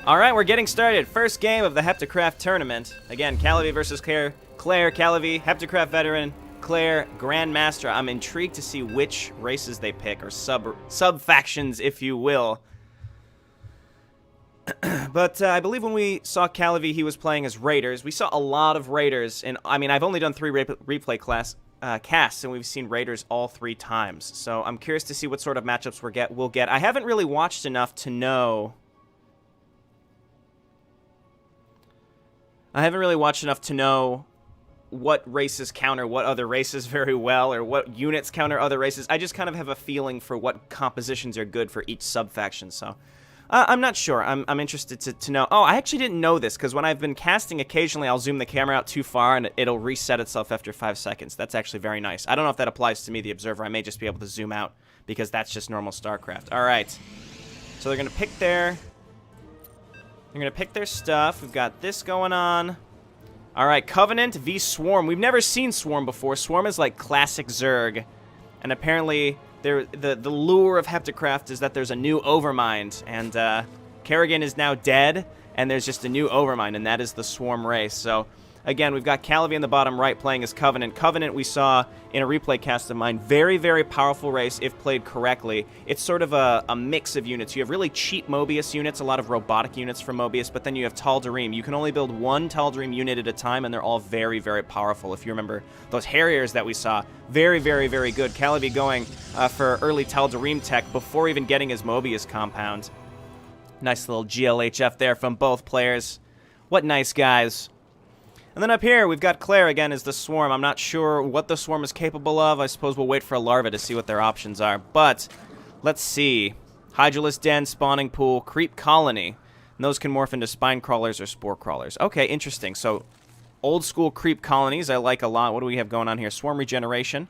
Alright, we're getting started. First game of the HeptaCraft tournament. Again, Calavi versus Claire. Calavi, HeptaCraft veteran. Claire, Grandmaster. I'm intrigued to see which races they pick, or sub-factions, if you will. But I believe when we saw Calavi, he was playing as Raiders. We saw a lot of Raiders, and I mean, I've only done 3 replay casts, and we've seen Raiders all 3 times. So I'm curious to see what sort of matchups we'll get. I haven't really watched enough to know... what races counter what other races very well, or what units counter other races. I just kind of have a feeling for what compositions are good for each sub-faction, so... I'm not sure. I'm interested to know. Oh, I actually didn't know this, because when I've been casting, occasionally I'll zoom the camera out too far, and it'll reset itself after 5 seconds. That's actually very nice. I don't know if that applies to me, the observer. I may just be able to zoom out, because that's just normal StarCraft. All right. So they're going to pick their... They're going to pick their stuff. We've got this going on. All right, Covenant v. Swarm. We've never seen Swarm before. Swarm is like classic Zerg. And apparently, the lure of HeptaCraft is that there's a new Overmind. And Kerrigan is now dead, and there's just a new Overmind, and that is the Swarm race. So, again, we've got Calavi in the bottom right playing as Covenant. Covenant, we saw in a replay cast of mine, very, very powerful race if played correctly. It's sort of a mix of units. You have really cheap Mobius units, a lot of robotic units from Mobius, but then you have Tal'Darim. You can only build 1 Tal'Darim unit at a time, and they're all very, very powerful. If you remember those Harriers that we saw, very, very, very good. Calavi going for early Tal'Darim tech before even getting his Mobius compound. Nice little GLHF there from both players. What nice guys. And then up here, we've got Claire again as the Swarm. I'm not sure what the Swarm is capable of. I suppose we'll wait for a larva to see what their options are. But, let's see. Hydralisk Den, Spawning Pool, Creep Colony. And those can morph into Spine Crawlers or Spore Crawlers. Okay, interesting. So, old school Creep Colonies I like a lot. What do we have going on here? Swarm Regeneration.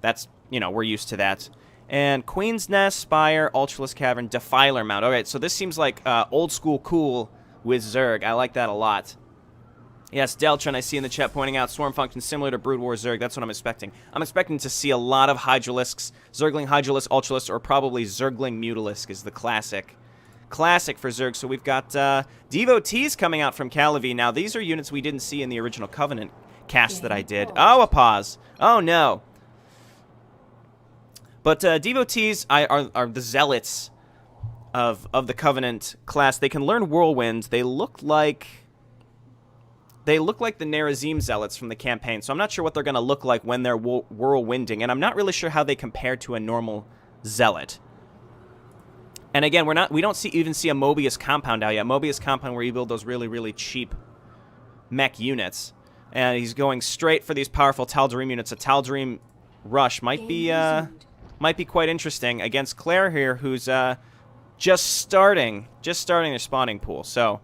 That's, you know, we're used to that. And Queen's Nest, Spire, Ultralisk Cavern, Defiler Mount. Alright, so this seems like old school cool with Zerg. I like that a lot. Yes, Deltron, I see in the chat pointing out Swarm function similar to Brood War Zerg. That's what I'm expecting. I'm expecting to see a lot of Hydralisks. Zergling, Hydralisk, Ultralisk, or probably Zergling Mutalisk is the classic. Classic for Zerg. So we've got Devotees coming out from Calavi. Now, these are units we didn't see in the original Covenant cast that I did. Oh, a pause. Oh, no. But Devotees are the Zealots of the Covenant class. They can learn Whirlwind. They look like the Nerazim Zealots from the campaign, so I'm not sure what they're going to look like when they're whirlwinding, and I'm not really sure how they compare to a normal Zealot. And again, we don't even see a Mobius compound out yet. Mobius compound where you build those really, really cheap mech units. And he's going straight for these powerful Tal'Darim units. A Tal'Darim rush might be quite interesting against Claire here, who's just starting their spawning pool. So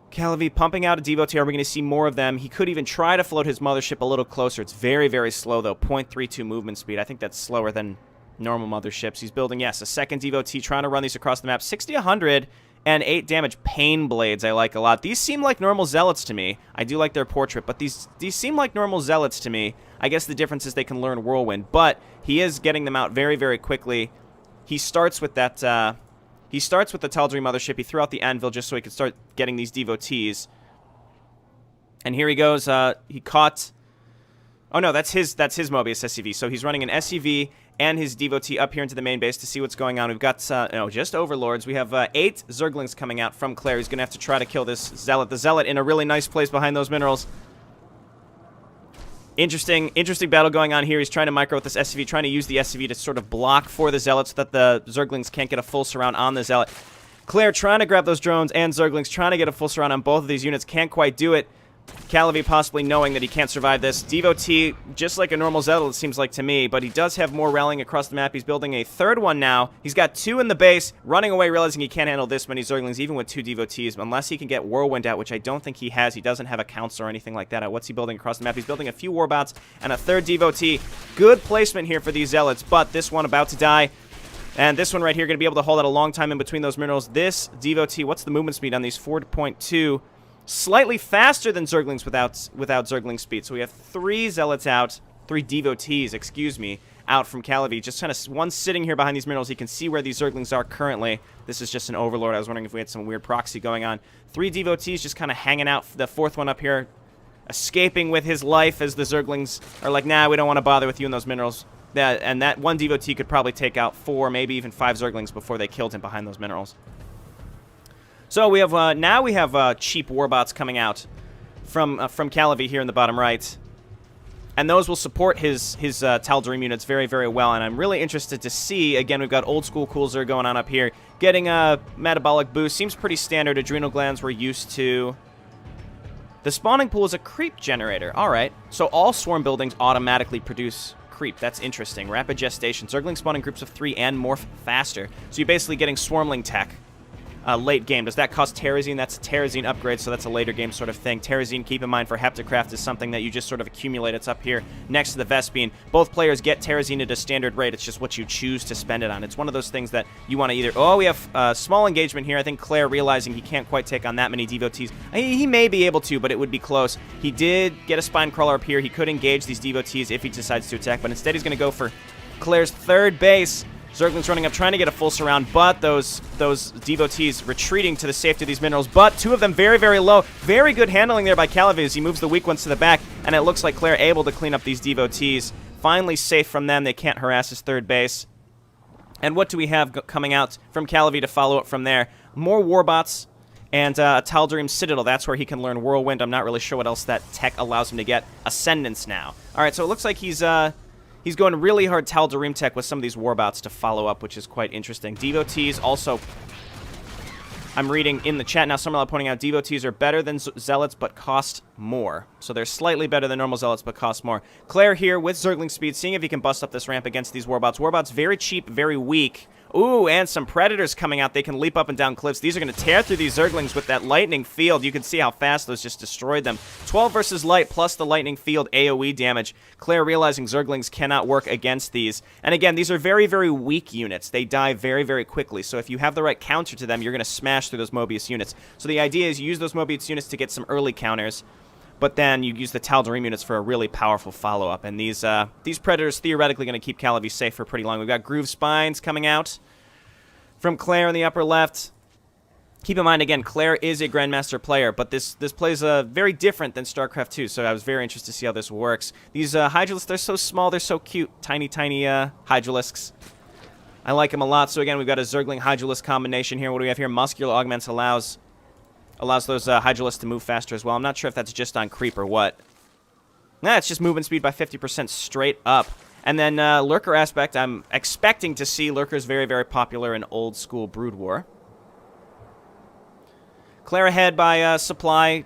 Calavi pumping out a Devotee. Are we going to see more of them? He could even try to float his mothership a little closer. It's very, very slow, though. 0.32 movement speed. I think that's slower than normal motherships. He's building, yes, a second Devotee, trying to run these across the map. 60, 100, and 8 damage. Pain Blades I like a lot. These seem like normal Zealots to me. I do like their portrait, but these seem like normal Zealots to me. I guess the difference is they can learn Whirlwind, but he is getting them out very, very quickly. He starts with that... He starts with the Tal'Darim mothership. He threw out the anvil just so he could start getting these Devotees. And here he goes. He caught... Oh, no, that's his Mobius SCV. So he's running an SCV and his Devotee up here into the main base to see what's going on. We've got, just Overlords. We have 8 Zerglings coming out from Claire. He's going to have to try to kill this Zealot. The Zealot in a really nice place behind those minerals. Interesting battle going on here. He's trying to micro with this SCV, trying to use the SCV to sort of block for the Zealot so that the Zerglings can't get a full surround on the Zealot. Claire trying to grab those drones and Zerglings trying to get a full surround on both of these units. Can't quite do it. Calavi possibly knowing that he can't survive this. Devotee, just like a normal Zealot, it seems like to me, but he does have more rallying across the map. He's building a third one now. He's got 2 in the base, running away, realizing he can't handle this many Zerglings, even with 2 Devotees, unless he can get Whirlwind out, which I don't think he has. He doesn't have a Council or anything like that. What's he building across the map? He's building a few Warbots and a third Devotee. Good placement here for these Zealots, but this one about to die. And this one right here going to be able to hold out a long time in between those minerals. This Devotee, what's the movement speed on these? 4.2. Slightly faster than Zerglings without Zergling speed. So we have 3 Zealots out, 3 Devotees, excuse me, out from Calavi. Just kind of one sitting here behind these minerals. He can see where these Zerglings are currently. This is just an Overlord. I was wondering if we had some weird proxy going on. 3 devotees just kind of hanging out. The 4th one up here, escaping with his life as the Zerglings are like, nah, we don't want to bother with you in those minerals. And that 1 devotee could probably take out 4, maybe even 5 Zerglings before they killed him behind those minerals. So we have now we have cheap warbots coming out from Calavi here in the bottom right. And those will support his Tal'Darim units very, very well. And I'm really interested to see, again, we've got old school Coolzer going on up here. Getting a metabolic boost seems pretty standard. Adrenal glands we're used to. The spawning pool is a creep generator. All right. So all swarm buildings automatically produce creep. That's interesting. Rapid gestation. Zergling spawning groups of 3 and morph faster. So you're basically getting swarmling tech. Late game. Does that cost Terrazine? That's a Terrazine upgrade, so that's a later game sort of thing. Terrazine, keep in mind, for HeptaCraft is something that you just sort of accumulate. It's up here next to the Vespene. Both players get Terrazine at a standard rate. It's just what you choose to spend it on. It's one of those things that you want to either... Oh, we have small engagement here. I think Claire realizing he can't quite take on that many devotees. He may be able to, but it would be close. He did get a spine crawler up here. He could engage these devotees if he decides to attack, but instead he's going to go for Claire's 3rd base. Zerglings running up, trying to get a full surround, but those devotees retreating to the safety of these minerals. But 2 of them very, very low. Very good handling there by Calavi as he moves the weak ones to the back, and it looks like Claire able to clean up these devotees. Finally safe from them. They can't harass his 3rd base. And what do we have coming out from Calavi to follow up from there? More warbots and a Tal'Darim Citadel. That's where he can learn Whirlwind. I'm not really sure what else that tech allows him to get. Ascendance now. All right, so it looks like he's going really hard Tal'Darim tech with some of these warbots to follow up, which is quite interesting. Devotees also, I'm reading in the chat now, Summerlaw pointing out devotees are better than zealots but cost more. So they're slightly better than normal zealots but cost more. Claire here with Zergling speed, seeing if he can bust up this ramp against these warbots. Warbots very cheap, very weak. Ooh, and some predators coming out. They can leap up and down cliffs. These are going to tear through these Zerglings with that lightning field. You can see how fast those just destroyed them. 12 versus light plus the lightning field AoE damage. Claire realizing Zerglings cannot work against these. And again, these are very, very weak units. They die very, very quickly. So if you have the right counter to them, you're going to smash through those Mobius units. So the idea is you use those Mobius units to get some early counters, but then you use the Tal'Darim units for a really powerful follow-up. And these Predators theoretically going to keep Calavi safe for pretty long. We've got Groove Spines coming out from Claire in the upper left. Keep in mind, again, Claire is a Grandmaster player, but this plays very different than StarCraft 2, so I was very interested to see how this works. These Hydralisks, they're so small, they're so cute. Tiny, tiny Hydralisks. I like them a lot. So again, we've got a Zergling Hydralisk combination here. What do we have here? Muscular Augments allows those Hydralisks to move faster as well. I'm not sure if that's just on creep or what. Nah, it's just movement speed by 50% straight up. And then Lurker aspect, I'm expecting to see Lurkers very, very popular in old school Brood War. Claire ahead by supply,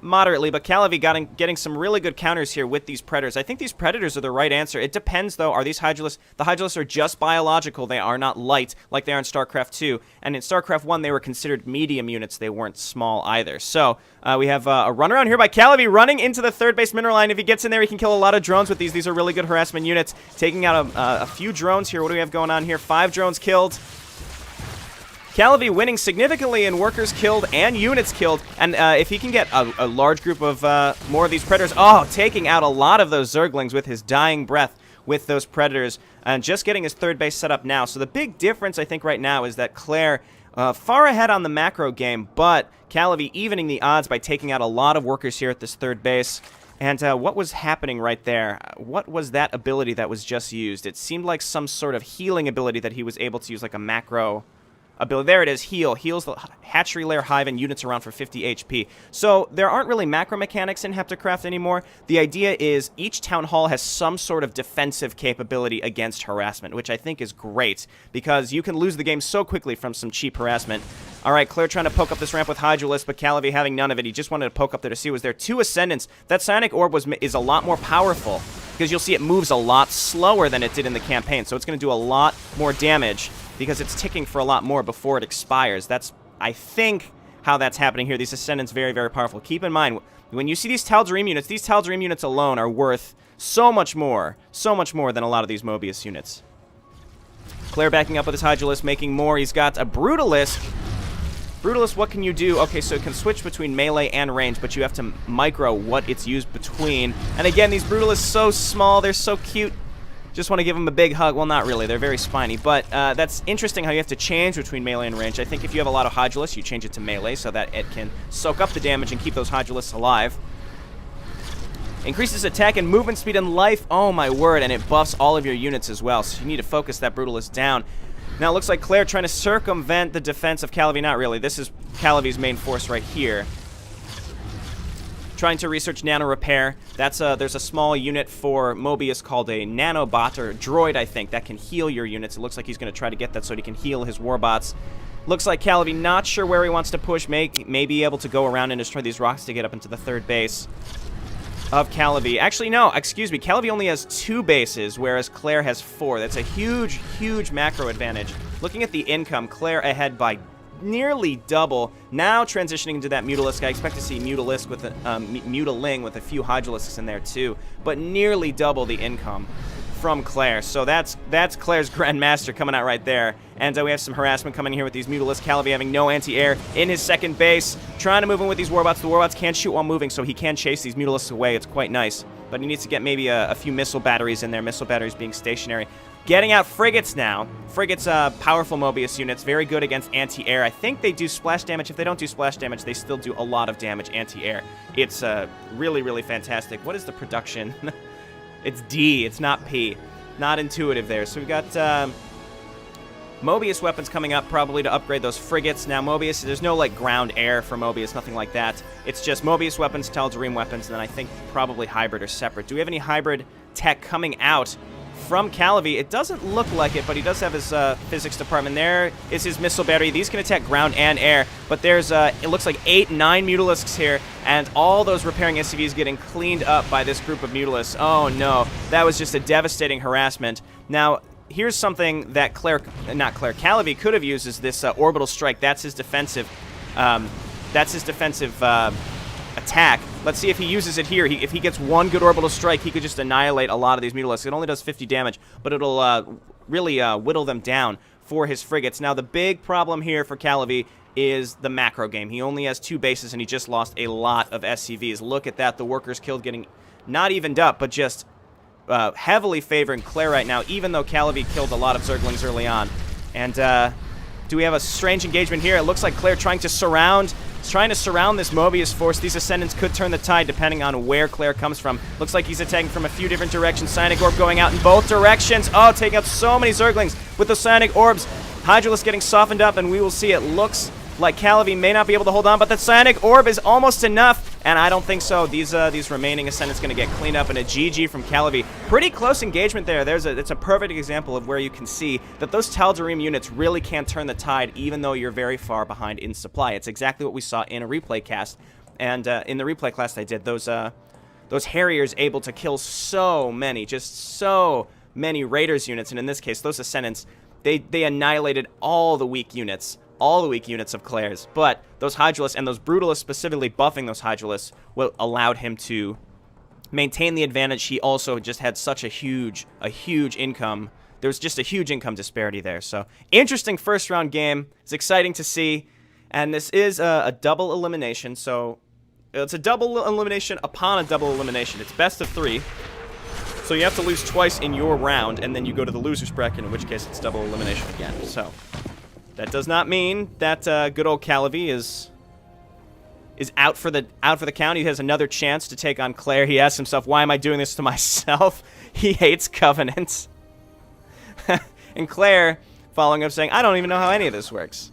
moderately, but Calavi getting some really good counters here with these Predators. I think these Predators are the right answer. It depends, though. Are these Hydralisks? The Hydralisks are just biological. They are not light like they are in StarCraft 2. And in StarCraft 1, they were considered medium units. They weren't small either. So we have a runaround here by Calavi running into the third base mineral line. If he gets in there, he can kill a lot of drones with these. These are really good harassment units. Taking out a few drones here. What do we have going on here? 5 drones killed. Calavi winning significantly in workers killed and units killed, and if he can get a large group of more of these Predators, taking out a lot of those Zerglings with his dying breath with those Predators, and just getting his third base set up now. So the big difference, I think, right now is that Claire far ahead on the macro game, but Calavi evening the odds by taking out a lot of workers here at this third base. And what was happening right there? What was that ability that was just used? It seemed like some sort of healing ability that he was able to use, like a macro ability. There it is, heal. Heals the hatchery layer hive and units around for 50 HP. So there aren't really macro mechanics in HeptaCraft anymore. The idea is each town hall has some sort of defensive capability against harassment, which I think is great, because you can lose the game so quickly from some cheap harassment. All right, Claire trying to poke up this ramp with Hydralisk, but Calavi having none of it. He just wanted to poke up there to see was there 2 Ascendants. That Psionic Orb is a lot more powerful, because you'll see it moves a lot slower than it did in the campaign, so it's going to do a lot more damage, because it's ticking for a lot more before it expires. That's, I think, how that's happening here. These Ascendants very, very powerful. Keep in mind, when you see these Tal'Darim units alone are worth so much more than a lot of these Mobius units. Claire backing up with his Hydralisk, making more. He's got a Brutalisk. Brutalisk, what can you do? Okay, so it can switch between melee and range, but you have to micro what it's used between. And again, these Brutalisks so small, they're so cute. Just want to give him a big hug. Well, not really. They're very spiny. But that's interesting how you have to change between melee and range. I think if you have a lot of Hydralisks, you change it to melee so that it can soak up the damage and keep those Hydralisks alive. Increases attack and movement speed and life. Oh, my word. And it buffs all of your units as well. So you need to focus that Brutalist down. Now, it looks like Claire trying to circumvent the defense of Calavi. Not really. This is Calavi's main force right here. Trying to research nano repair. There's a small unit for Mobius called a nanobot, or a droid, I think, that can heal your units. It looks like he's going to try to get that so he can heal his warbots. Looks like Calavi not sure where he wants to push. May be able to go around and destroy these rocks to get up into the third base of Calavi. Actually, no, excuse me. Calavi only has 2 bases, whereas Claire has 4. That's a huge, huge macro advantage. Looking at the income, Claire ahead by nearly double. Now transitioning into that Mutalisk. I expect to see Mutalisk with a, Mutaling with a few Hydralisks in there too, but nearly double the income from Claire. So that's Claire's Grandmaster coming out right there. And we have some harassment coming here with these Mutalisks. Calavi having no anti-air in his second base. Trying to move in with these Warbots. The Warbots can't shoot while moving, so he can chase these Mutalisks away. It's quite nice. But he needs to get maybe a few missile batteries in there. Missile batteries being stationary. Getting out Frigates now. Frigates, powerful Mobius units. Very good against anti-air. I think they do splash damage. If they don't do splash damage, they still do a lot of damage anti-air. It's really, really fantastic. What is the production? It's D. It's not P. Not intuitive there. So we've got Mobius weapons coming up probably to upgrade those frigates. Now Mobius, there's no like ground air for Mobius, nothing like that. It's just Mobius weapons, Tal'Darim weapons, and then I think probably hybrid or separate. Do we have any hybrid tech coming out from Calavi? It doesn't look like it, but he does have his physics department. There is his missile battery. These can attack ground and air, but there's, it looks like 8, 9 Mutalisks here, and all those repairing SCVs getting cleaned up by this group of Mutalisks. Oh no, that was just a devastating harassment. Now, here's something that Calavi could have used, is this orbital strike. That's his defensive, attack. Let's see if he uses it here. If he gets one good orbital strike, he could just annihilate a lot of these Mutalisks. It only does 50 damage, but it'll really whittle them down for his frigates. Now, the big problem here for Calavi is the macro game. He only has 2 bases, and he just lost a lot of SCVs. Look at that. The workers killed getting not evened up, but just heavily favoring Claire right now, even though Calavi killed a lot of Zerglings early on. And do we have a strange engagement here? It looks like Claire trying to surround this Mobius force. These Ascendants could turn the tide depending on where Claire comes from. Looks like he's attacking from a few different directions. Psionic Orb going out in both directions. Oh, taking out so many Zerglings with the Psionic Orbs. Hydralisk getting softened up, and we will see. It looks like Calavi may not be able to hold on, but the Psionic Orb is almost enough, and I don't think so. These remaining Ascendants going to get cleaned up, and a GG from Calavi. Pretty close engagement there. It's a perfect example of where you can see that those Tal'Darim units really can turn the tide, even though you're very far behind in supply. It's exactly what we saw in a replay cast, and in the replay class I did, those Harriers able to kill so many, just so many Raiders units, and in this case, those Ascendants, they annihilated all the weak units of Claire's, but those Hydralisks and those Brutalists, specifically buffing those Hydralisks, allowed him to maintain the advantage. He also just had such a huge income. There was just a huge income disparity there. So, interesting first round game. It's exciting to see, and this is a double elimination, so it's a double elimination upon a double elimination. It's best of 3. So you have to lose twice in your round, and then you go to the loser's bracket, in which case it's double elimination again. So that does not mean that good old Calavi is out for the count. He has another chance to take on Claire. He asks himself, why am I doing this to myself? He hates Covenant. And Claire, following up, saying, I don't even know how any of this works.